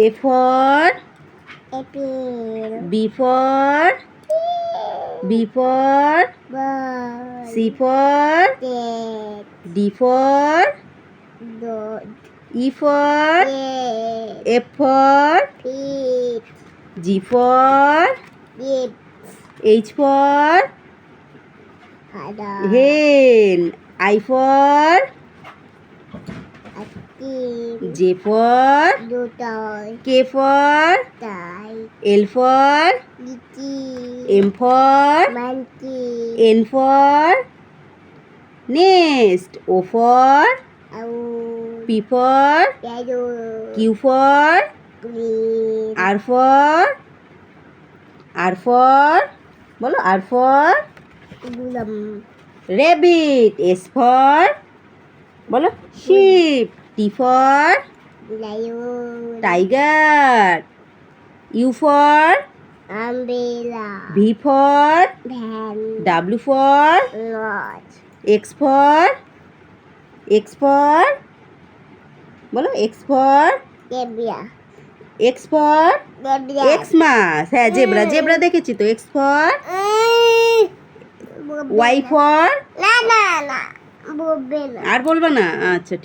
A for apple. B for Bird. C for Cat. D for Dog. E for Cat. F for Pig. G for Sheep. H for Ada. hen, I for Hakim. J for Doodle. K for Die. L for Little. M for Monkey. N for nest, O for Owl. P for Yellow. Q for Green. R for বলো R for Gulum. rabbit, S for বলো sheep, T for Lion. tiger, U for Umbrella. V for Van. W for Lot. X for বলো X for Zebra. Zebra. Xmas, হ্যাঁ zebra দেখেছি তো। X for Y for না না না বলবে না। আর বলবা না, আচ্ছা।